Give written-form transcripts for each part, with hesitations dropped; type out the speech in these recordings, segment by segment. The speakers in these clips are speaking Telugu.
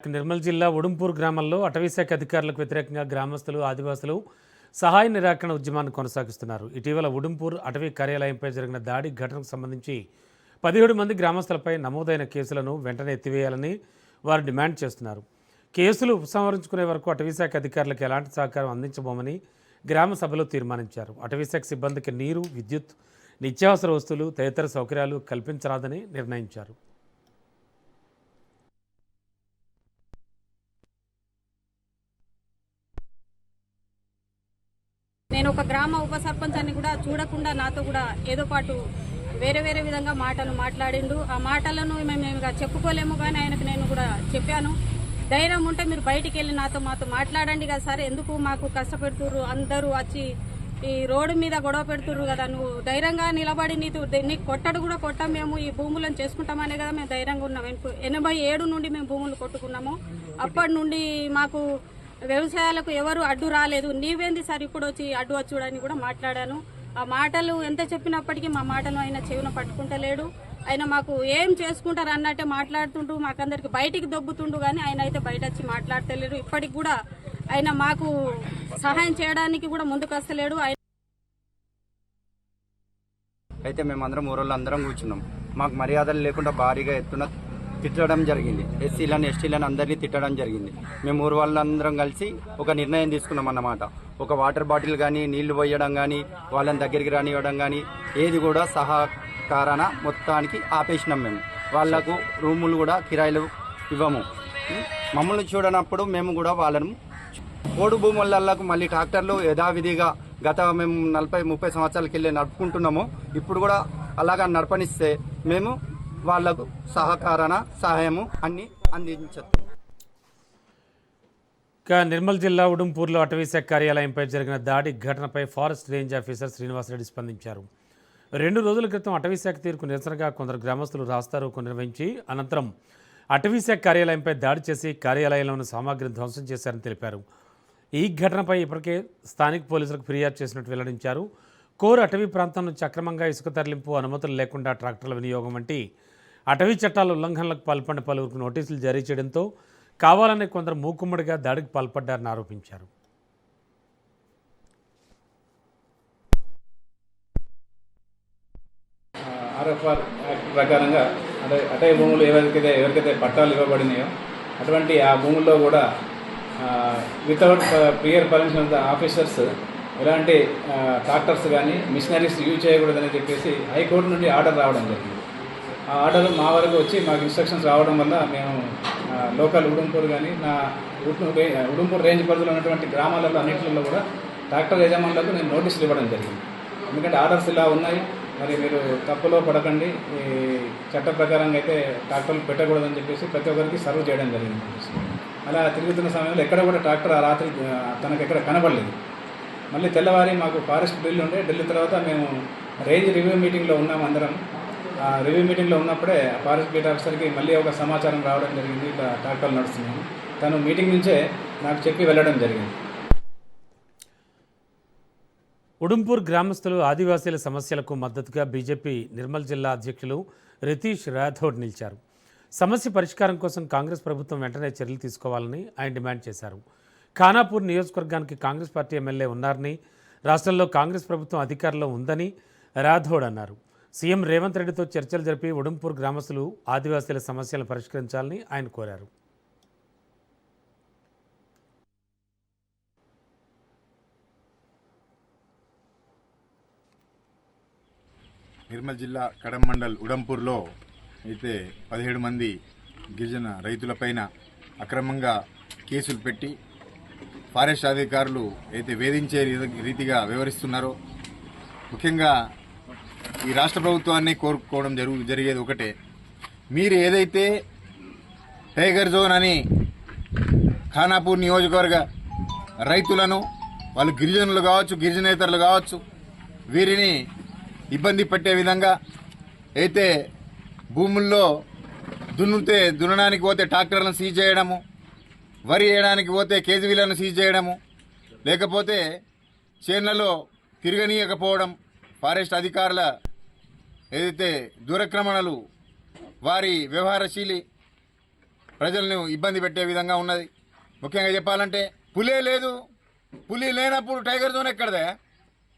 నిర్మల్ జిల్లా ఉడుంపూర్ గ్రామంలో అటవీశాఖ అధికారులకు వ్యతిరేకంగా గ్రామస్తులు ఆదివాసులు సహాయ నిరాకరణ ఉద్యమాన్ని కొనసాగిస్తున్నారు. ఇటీవల ఉడుంపూర్ అటవీ కార్యాలయంపై జరిగిన దాడి ఘటనకు సంబంధించి 17 మంది గ్రామస్తులపై నమోదైన కేసులను వెంటనే ఎత్తివేయాలని వారు డిమాండ్ చేస్తున్నారు. కేసులు ఉపసంహరించుకునే వరకు అటవీశాఖ అధికారులకు ఎలాంటి సహకారం అందించబోమని గ్రామ సభలో తీర్మానించారు. అటవీశాఖ సిబ్బందికి నీరు, విద్యుత్, నిత్యావసర వస్తువులు తదితర సౌకర్యాలు కల్పించరాదని నిర్ణయించారు. నేను ఒక గ్రామ ఉప సర్పంచ్ అని కూడా చూడకుండా నాతో కూడా ఏదో పాటు వేరే వేరే విధంగా మాటలు మాట్లాడిండు. ఆ మాటలను మేము చెప్పుకోలేము, కానీ ఆయనకు నేను కూడా చెప్పాను, ధైర్యం ఉంటే మీరు బయటికి వెళ్ళి మాతో మాట్లాడండి కదా సార్, ఎందుకు మాకు కష్టపెడుతుర్రు, అందరూ వచ్చి ఈ రోడ్డు మీద గొడవ పెడుతుర్రు కదా, నువ్వు ధైర్యంగా నిలబడి నీకు కొట్టడు కూడా కొట్టాం, మేము ఈ భూములను చేసుకుంటామనే కదా మేము ధైర్యంగా ఉన్నాం. 87 నుండి మేము భూములు కొట్టుకున్నాము. అప్పటి నుండి మాకు వ్యవసాయాలకు ఎవరు అడ్డు రాలేదు. నీవేంది సార్ ఇప్పుడు వచ్చి అడ్డు వచ్చుడని కూడా మాట్లాడాను. ఆ మాటలు ఎంత చెప్పినప్పటికీ మా మాటలు ఆయన చెవిన పట్టుకుంటలేడు. ఆయన మాకు ఏం చేసుకుంటారు అన్నట్టే మాట్లాడుతుంటూ మాకందరికి బయటికి దొబ్బుతుండు, కానీ ఆయన అయితే బయట వచ్చి మాట్లాడతలేరు. ఇప్పటికి కూడా ఆయన మాకు సహాయం చేయడానికి కూడా ముందుకు వస్తలేడు. అయితే మేమందరం ఊరోళ్ళందరం కూర్చున్నాం. మాకు మర్యాదలు లేకుండా భారీగా ఎత్తున తిట్టడం జరిగింది. ఎస్సీలను ఎస్టీలను అందరినీ తిట్టడం జరిగింది. మేము ఊరు వాళ్ళందరం కలిసి ఒక నిర్ణయం తీసుకున్నాం అన్నమాట. ఒక వాటర్ బాటిల్ కానీ, నీళ్లు పోయడం కానీ, వాళ్ళని దగ్గరికి రానివ్వడం కానీ ఏది కూడా సహకారాన మొత్తానికి ఆపేసినాం. మేము వాళ్లకు రూములు కూడా కిరాయిలు ఇవ్వము. మమ్మల్ని చూడనప్పుడు మేము కూడా వాళ్ళను పోడు భూములకు మళ్ళీ ట్రాక్టర్లు యథావిధిగా గత మేము 40-30 సంవత్సరాలకి వెళ్ళి నడుపుకుంటున్నాము. ఇప్పుడు కూడా అలాగా నడపనిస్తే మేము వాళ్లకు సహాయము అన్ని అందించచ్చు. నిర్మల్ జిల్లా ఉడుంపూర్లో అటవీశాఖ కార్యాలయంపై జరిగిన దాడి ఘటనపై ఫారెస్ట్ రేంజ్ ఆఫీసర్ శ్రీనివాసరెడ్డి స్పందించారు. 2 రోజుల క్రితం అటవీశాఖ తీరుకు నిరసనగా కొందరు గ్రామస్తులు రాస్తారోకో నిర్వహించి అనంతరం అటవీశాఖ కార్యాలయంపై దాడి చేసి కార్యాలయంలోని సామాగ్రిని ధ్వంసం చేశారని తెలిపారు. ఈ ఘటనపై ఇప్పటికే స్థానిక పోలీసులకు ఫిర్యాదు చేసినట్టు వెల్లడించారు. కోర్ అటవీ ప్రాంతం నుంచి అక్రమంగా ఇసుక తరలింపు, అనుమతులు లేకుండా ట్రాక్టర్ల వినియోగం వంటి అటవీ చట్టాల ఉల్లంఘనలకు పాల్పడిన పలువురికి నోటీసులు జారీ చేయడంతో కావాలనే కొందరు మూకుమ్మడిగా దాడికి పాల్పడ్డారని ఆరోపించారు. ఆర్ఎఫ్ఆర్ యాక్ట్ ప్రకారంగా అటవీ భూములు ఎవరికైతే పట్టాలు ఇవ్వబడినాయో అటువంటి ఆ భూముల్లో కూడా without prior permission of the officers ఎలాంటి ట్రాక్టర్స్ కానీ మిషనరీస్ యూజ్ చేయకూడదని చెప్పేసి హైకోర్టు నుండి ఆర్డర్ రావడం జరిగింది. ఆ ఆర్డర్ మా వరకు వచ్చి మాకు ఇన్స్ట్రక్షన్స్ రావడం వల్ల మేము లోకల్ ఉడుంపూర్ కానీ ఉడుంపూర్ రేంజ్ పరిధిలో ఉన్నటువంటి గ్రామాలలో అన్నింటిలో కూడా ట్రాక్టర్ యజమానులకు నేను నోటీసులు ఇవ్వడం జరిగింది. ఎందుకంటే ఆర్డర్స్ ఇలా ఉన్నాయి, మరి మీరు తప్పులో పడకండి, ఈ చట్ట ప్రకారంగా అయితే ట్రాక్టర్లు పెట్టకూడదని చెప్పేసి ప్రతి ఒక్కరికి సర్వ్ చేయడం జరిగింది. అలా తిరుగుతున్న సమయంలో ఎక్కడ కూడా ట్రాక్టర్ ఆ రాత్రి తనకు ఎక్కడ కనబడలేదు. మళ్ళీ తెల్లవారి మాకు ఫారెస్ట్ డ్రిల్ ఉండే, డ్రిల్ తర్వాత మేము రేంజ్ రివ్యూ మీటింగ్లో ఉన్నాం అందరం. ఆ రివ్యూ మీటింగ్లో ఉన్నప్పుడే ఫారెస్ట్ బీట్ ఆఫీసర్కి మళ్ళీ ఒక సమాచారం రావడం జరిగింది, ఇట్లా ట్రాక్టర్లు నడుస్తున్నాయి. తను మీటింగ్ నుంచే నాకు చెప్పి వెళ్ళడం జరిగింది. ఉడుంపూర్ గ్రామస్తులు ఆదివాసీల సమస్యలకు మద్దతుగా బీజేపీ నిర్మల్ జిల్లా అధ్యక్షులు రితీష్ రాథోడ్ నిలిచారు. సమస్య పరిష్కారం కోసం కాంగ్రెస్ ప్రభుత్వం వెంటనే చర్యలు తీసుకోవాలని ఆయన డిమాండ్ చేశారు. ఖానాపూర్ నియోజకవర్గానికి కాంగ్రెస్ పార్టీ ఎమ్మెల్యే ఉన్నారని, రాష్ట్రంలో కాంగ్రెస్ ప్రభుత్వం అధికారంలో ఉందని రాథోడ్ అన్నారు. సీఎం రేవంత్ రెడ్డితో చర్చలు జరిపి ఉడుంపూర్ గ్రామస్తులు ఆదివాసీల సమస్యలను పరిష్కరించాలని ఆయన కోరారు. నిర్మల్ జిల్లా కడెం మండల్ ఉడంపూర్లో అయితే 17 మంది గిరిజన రైతులపైన అక్రమంగా కేసులు పెట్టి ఫారెస్ట్ అధికారులు అయితే వేధించే రీతిగా వ్యవహరిస్తున్నారో, ముఖ్యంగా ఈ రాష్ట్ర ప్రభుత్వాన్ని కోరుకోవడం జరిగేది ఒకటే, మీరు ఏదైతే టైగర్ జోన్ అని ఖానాపూర్ నియోజకవర్గ రైతులను, వాళ్ళు గిరిజనులు కావచ్చు, గిరిజనేతరులు కావచ్చు, వీరిని ఇబ్బంది పెట్టే విధంగా అయితే భూముల్లో దున్నడానికి పోతే ట్రాక్టర్లను సీజ్ చేయడము, వరి వేయడానికి పోతే కేజీవీలను సీజ్ చేయడము, లేకపోతే చేన్లలో తిరగనీయకపోవడం, ఫారెస్ట్ అధికారుల ఏదైతే దురక్రమణలు, వారి వ్యవహారశీలి ప్రజలను ఇబ్బంది పెట్టే విధంగా ఉన్నది. ముఖ్యంగా చెప్పాలంటే పులే లేదు, పులి లేనప్పుడు టైగర్ జోన్ ఎక్కడదే?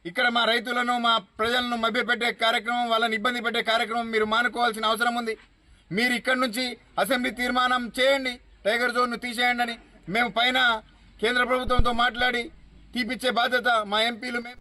ఇక్కడ మా రైతులను మా ప్రజలను మభ్యపెట్టే కార్యక్రమం, వాళ్ళని ఇబ్బంది పెట్టే కార్యక్రమం మీరు మానుకోవాల్సిన అవసరం ఉంది. మీరు ఇక్కడి నుంచి అసెంబ్లీ తీర్మానం చేయండి, టైగర్ జోన్ను తీసేయండి అని. మేము పైన కేంద్ర ప్రభుత్వంతో మాట్లాడి తీపిచ్చే బాధ్యత మా ఎంపీలు మేము